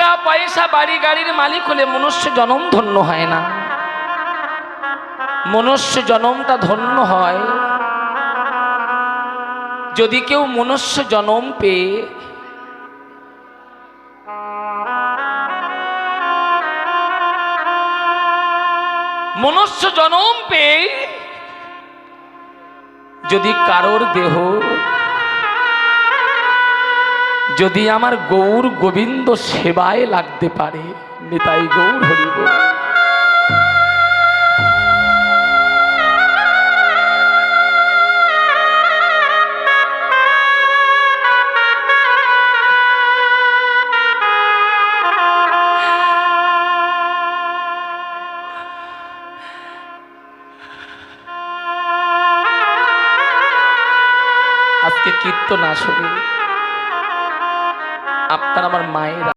টাকা পয়সা বাড়ি গাড়ির মালিক হলে মনুষ্য জন্ম ধন্য হয় না। মনুষ্য জন্মটা ধন্য হয় যদি কেউ মনুষ্য জন্ম পেয়ে যদি কারোর দেহ যদি আমার গৌর গোবিন্দ সেবায় লাগতে পারে, নিতাই গৌর হরি বল। আজকে কীর্তন আসবে আপনার আমার মায়ের